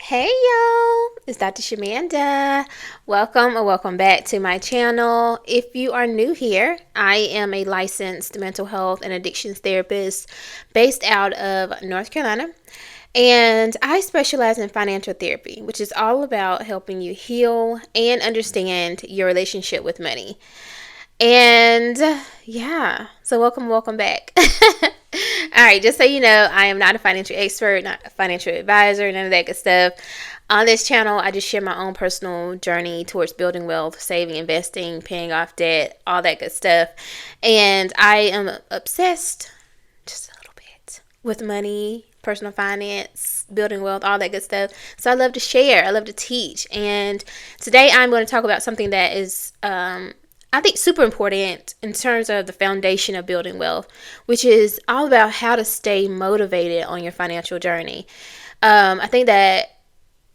Hey y'all, it's Dr. Shamanda. Welcome or welcome back to my channel. If you are new here, I am a licensed mental health and addictions therapist based out of North Carolina. And I specialize in financial therapy, which is all about helping you heal and understand your relationship with money. And yeah, so welcome back. All right, just so you know, I am not a financial expert, not a financial advisor, none of that good stuff. On this channel, I just share my own personal journey towards building wealth, saving, investing, paying off debt, all that good stuff. And I am obsessed, just a little bit, with money, personal finance, building wealth, all that good stuff. So I love to share, I love to teach. And today I'm going to talk about something that is I think super important in terms of the foundation of building wealth, which is all about how to stay motivated on your financial journey. I think that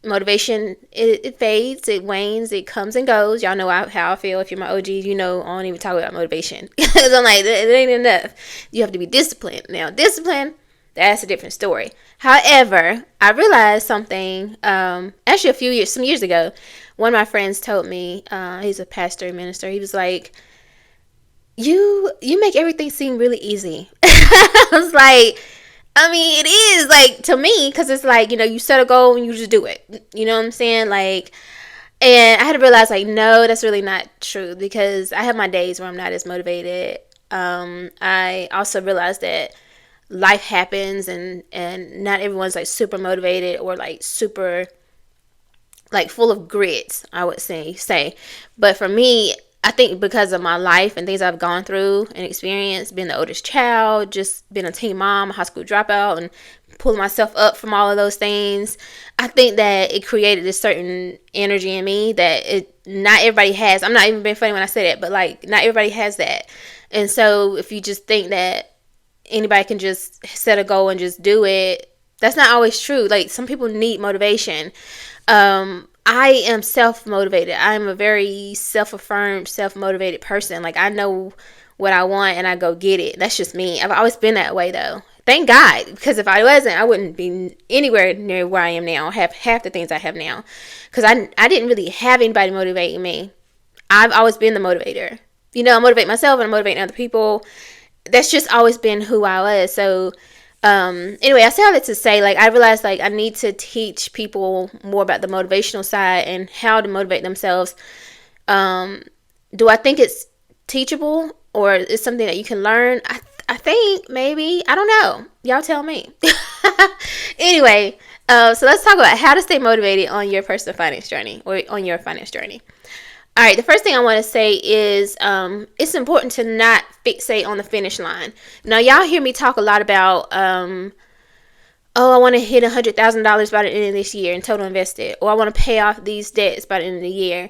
motivation, it fades, it wanes, it comes and goes. Y'all know how I feel. If you're my OG, you know I don't even talk about motivation because I'm like, it ain't enough. You have to be disciplined. Now, discipline, that's a different story. However, I realized something actually some years ago. One of my friends told me, he's a pastor and minister. He was like, you make everything seem really easy. I was like, I mean, it is like to me, because it's like, you set a goal and you just do it. You know what I'm saying? Like, and I had to realize, like, no, that's really not true, because I have my days where I'm not as motivated. I also realized that life happens, and not everyone's like super motivated or like super like full of grit, I would say. But for me, I think because of my life and things I've gone through and experienced, being the oldest child, just being a teen mom, a high school dropout, and pulling myself up from all of those things, I think that it created this certain energy in me that not everybody has. I'm not even being funny when I say that, but like not everybody has that. And so if you just think that anybody can just set a goal and just do it, that's not always true. Like, some people need motivation. I am self-motivated. I'm a very self-affirmed, self-motivated person. Like, I know what I want and I go get it. That's just me. I've always been that way, though. Thank God, because if I wasn't, I wouldn't be anywhere near where I am now. Have half the things I have now, because I didn't really have anybody motivating me. I've always been the motivator. I motivate myself and I motivate other people. That's just always been who I was. So anyway, I say all that to say, like, I realized, like, I need to teach people more about the motivational side and how to motivate themselves. Do I think it's teachable, or is something that you can learn? I think maybe. I don't know. Y'all tell me. Anyway, so let's talk about how to stay motivated on your personal finance journey, or on your finance journey. All right, the first thing I want to say is it's important to not fixate on the finish line. Now, y'all hear me talk a lot about, I want to hit $100,000 by the end of this year and total invested, or I want to pay off these debts by the end of the year.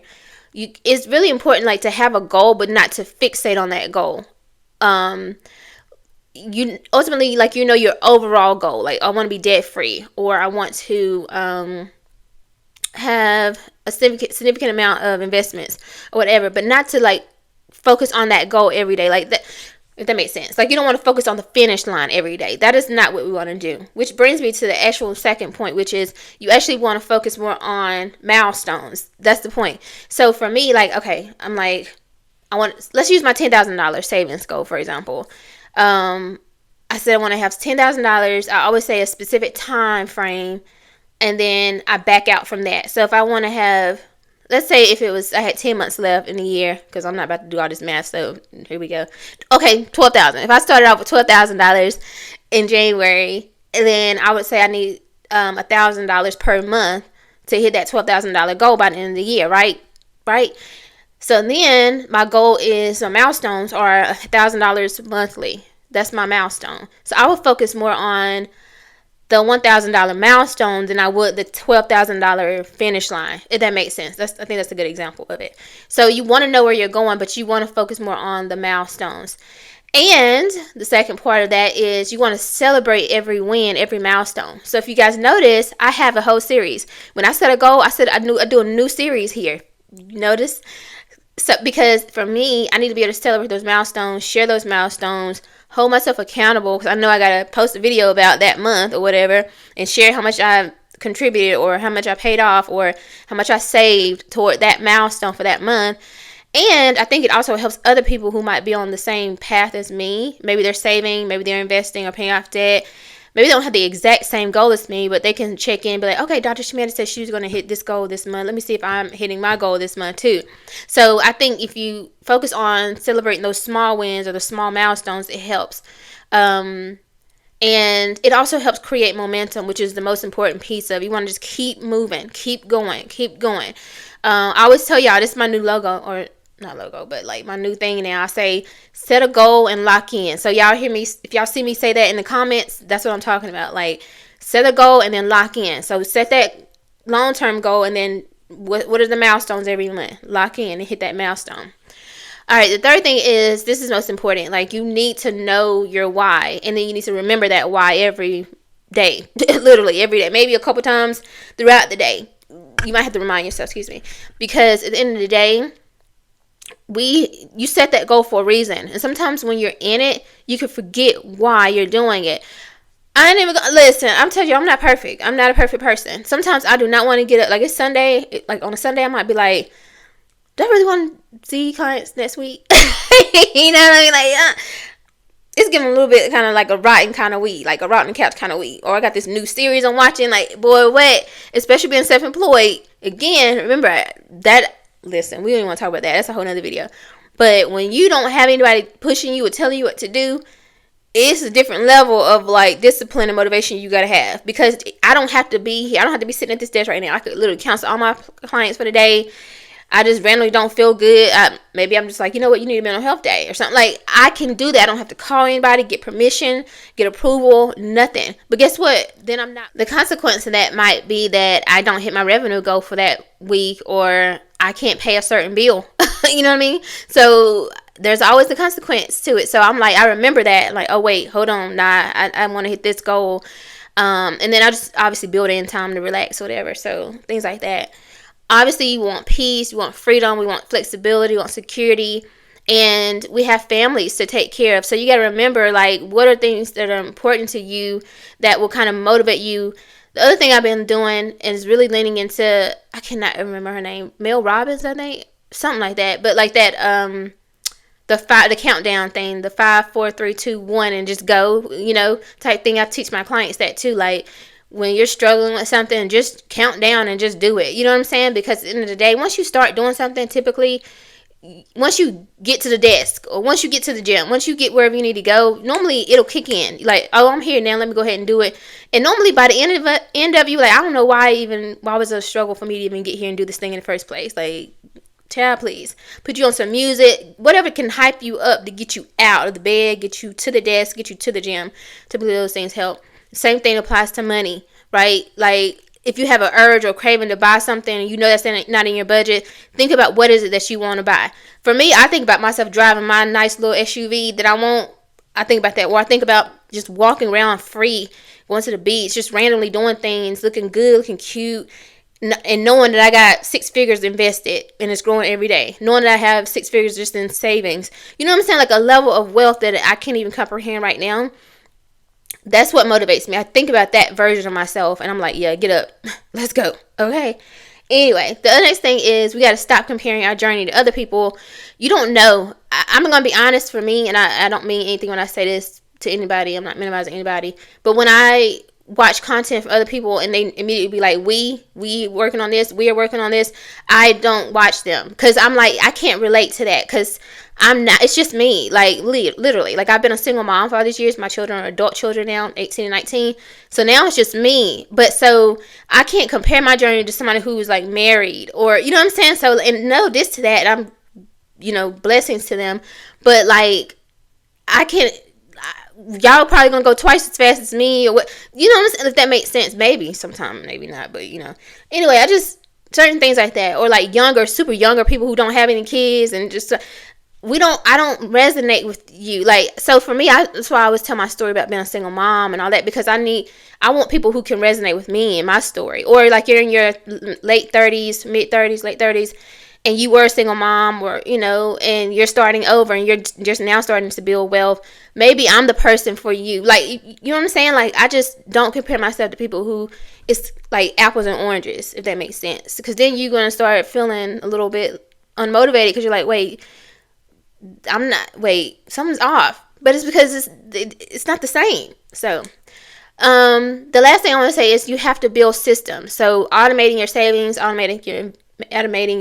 It's really important, like, to have a goal, but not to fixate on that goal. You ultimately, like, your overall goal. Like, I want to be debt free, or I want to have a significant amount of investments or whatever, but not to like focus on that goal every day, like that, if that makes sense. Like, you don't want to focus on the finish line every day. That is not what we want to do, which brings me to the actual second point, which is you actually want to focus more on milestones. That's the point. So for me, like, okay, I'm like, let's use my $10,000 savings goal, for example. I said I want to have $10,000. I always say a specific time frame, and then I back out from that. So if I want to have, let's say I had 10 months left in the year, because I'm not about to do all this math, so here we go. Okay, $12,000. If I started off with $12,000 in January, then I would say I need $1,000 per month to hit that $12,000 goal by the end of the year, right? So then my goal is, my milestones are $1,000 monthly. That's my milestone. So I would focus more on the $1,000 milestone than I would the $12,000 finish line, if that makes sense. I think that's a good example of it. So you want to know where you're going, but you want to focus more on the milestones. And the second part of that is you want to celebrate every win, every milestone. So if you guys notice, I have a whole series. When I set a goal, I said I'd do a new series here. You notice? So because for me, I need to be able to celebrate those milestones, share those milestones, hold myself accountable, because I know I got to post a video about that month or whatever, and share how much I've contributed or how much I paid off or how much I saved toward that milestone for that month. And I think it also helps other people who might be on the same path as me. Maybe they're saving, maybe they're investing or paying off debt. Maybe they don't have the exact same goal as me, but they can check in and be like, okay, Dr. Shamanda said she was going to hit this goal this month. Let me see if I'm hitting my goal this month too. So I think if you focus on celebrating those small wins or the small milestones, it helps. And it also helps create momentum, which is the most important piece of it. You want to just keep moving, keep going. I always tell y'all, this is my new logo, or not logo, but like my new thing now. I say set a goal and lock in. So y'all hear me, if y'all see me say that in the comments, that's what I'm talking about. Like set a goal and then lock in. So set that long-term goal and then what are the milestones every month? Lock in and hit that milestone. All right, the third thing is, this is most important. Like you need to know your why, and then you need to remember that why every day, literally every day, maybe a couple times throughout the day. You might have to remind yourself, because at the end of the day, you set that goal for a reason, and sometimes when you're in it, you can forget why you're doing it. I ain't even gonna listen. I'm telling you, I'm not perfect. I'm not a perfect person. Sometimes I do not want to get up. Like it's Sunday. Like on a Sunday, I might be like, do I really want to see clients next week? You know what I mean? Like, it's getting a little bit kind of like a rotten kind of week, like a rotten couch kind of week. Or I got this new series I'm watching. Like, boy, what? Especially being self-employed. Again, remember that. Listen, we don't even want to talk about that. That's a whole nother video. But when you don't have anybody pushing you or telling you what to do, it's a different level of like discipline and motivation you gotta have. Because I don't have to be here. I don't have to be sitting at this desk right now. I could literally cancel all my clients for the day. I just randomly don't feel good. Maybe I'm just like, you know what, you need a mental health day or something. Like, I can do that. I don't have to call anybody, get permission, get approval, nothing. But guess what? Then I'm not. The consequence of that might be that I don't hit my revenue goal for that week, or I can't pay a certain bill. You know what I mean? So there's always the consequence to it. So I'm like, I remember that. Like, oh, wait, hold on. Nah, I want to hit this goal. And then I just obviously build in time to relax or whatever. So things like that. Obviously, you want peace, you want freedom, we want flexibility, we want security, and we have families to take care of. So you got to remember, like, what are things that are important to you that will kind of motivate you. The other thing I've been doing is really leaning into, I cannot remember her name, Mel Robbins, I think, something like that. But like that, the countdown thing, the 5, 4, 3, 2, 1, and just go, type thing. I teach my clients that too, like. When you're struggling with something, just count down and just do it. You know what I'm saying? Because at the end of the day, once you start doing something, typically, once you get to the desk or once you get to the gym, once you get wherever you need to go, normally it'll kick in. Like, oh, I'm here now. Let me go ahead and do it. And normally by the end of you, like, I don't know why was it a struggle for me to even get here and do this thing in the first place. Like, child, please. Put you on some music, whatever can hype you up to get you out of the bed, get you to the desk, get you to the gym. Typically those things help. Same thing applies to money, right? Like, if you have an urge or craving to buy something and you know that's not in your budget, think about what is it that you want to buy. For me, I think about myself driving my nice little SUV that I want. I think about that. Or I think about just walking around free, going to the beach, just randomly doing things, looking good, looking cute, and knowing that I got 6 figures invested and it's growing every day. Knowing that I have 6 figures just in savings. You know what I'm saying? Like a level of wealth that I can't even comprehend right now. That's what motivates me. I think about that version of myself and I'm like, yeah, get up. Let's go. Okay. Anyway, the next thing is we got to stop comparing our journey to other people. You don't know. I'm going to be honest for me, and I don't mean anything when I say this to anybody. I'm not minimizing anybody. But when I watch content from other people and they immediately be like, we working on this, we are working on this, I don't watch them because I'm like, I can't relate to that because I'm not, it's just me, like literally, like I've been a single mom for all these years. My children are adult children now, 18 and 19. So now it's just me. But so I can't compare my journey to somebody who's like married or, you know what I'm saying? So, and no diss to that. I'm, blessings to them. But like, I can't, y'all probably gonna go twice as fast as me or what, you know what I'm saying? If that makes sense, maybe sometime, maybe not, but anyway, I just, certain things like that, or like super younger people who don't have any kids and just, I don't resonate with you. Like, so for me, that's why I always tell my story about being a single mom and all that, because I want people who can resonate with me and my story. Or like you're in your late 30s, mid 30s, late 30s, and you were a single mom or, and you're starting over and you're just now starting to build wealth. Maybe I'm the person for you. Like, you know what I'm saying? Like, I just don't compare myself to people who, it's like apples and oranges, if that makes sense. Because then you're going to start feeling a little bit unmotivated because you're like, wait, something's off. But it's because it's not the same. So, the last thing I want to say is you have to build systems. So automating your savings, automating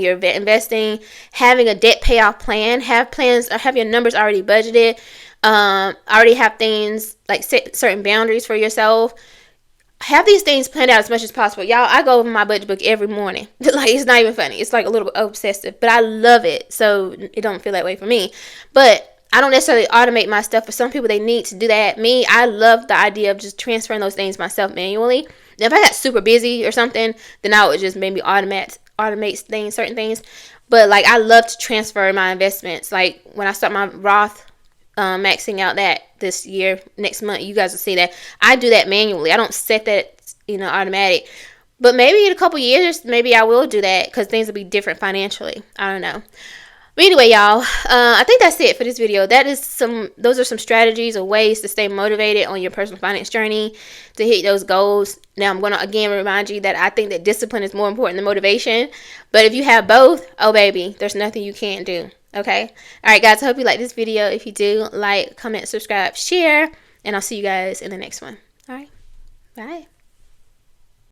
your investing, having a debt payoff plan, have plans, have your numbers already budgeted, already have things like set certain boundaries for yourself. Have these things planned out as much as possible. Y'all, I go over my budget book every morning. Like, it's not even funny. It's like a little bit obsessive, but I love it. So it don't feel that way for me. But I don't necessarily automate my stuff. For some people, they need to do that. Me, I love the idea of just transferring those things myself manually. Now, if I got super busy or something, then I would just maybe automate things, certain things. But like, I love to transfer my investments. Like when I start my Roth, maxing out that this year, next month, you guys will see that I do that manually. I don't set that, automatic. But maybe in a couple years, maybe I will do that because things will be different financially. I don't know. But anyway, y'all, I think that's it for this video. Those are some strategies or ways to stay motivated on your personal finance journey to hit those goals. Now, I'm going to again remind you that I think that discipline is more important than motivation. But if you have both, oh baby, there's nothing you can't do. Okay? All right, guys, I hope you like this video. If you do, like, comment, subscribe, share, and I'll see you guys in the next one. All right? Bye.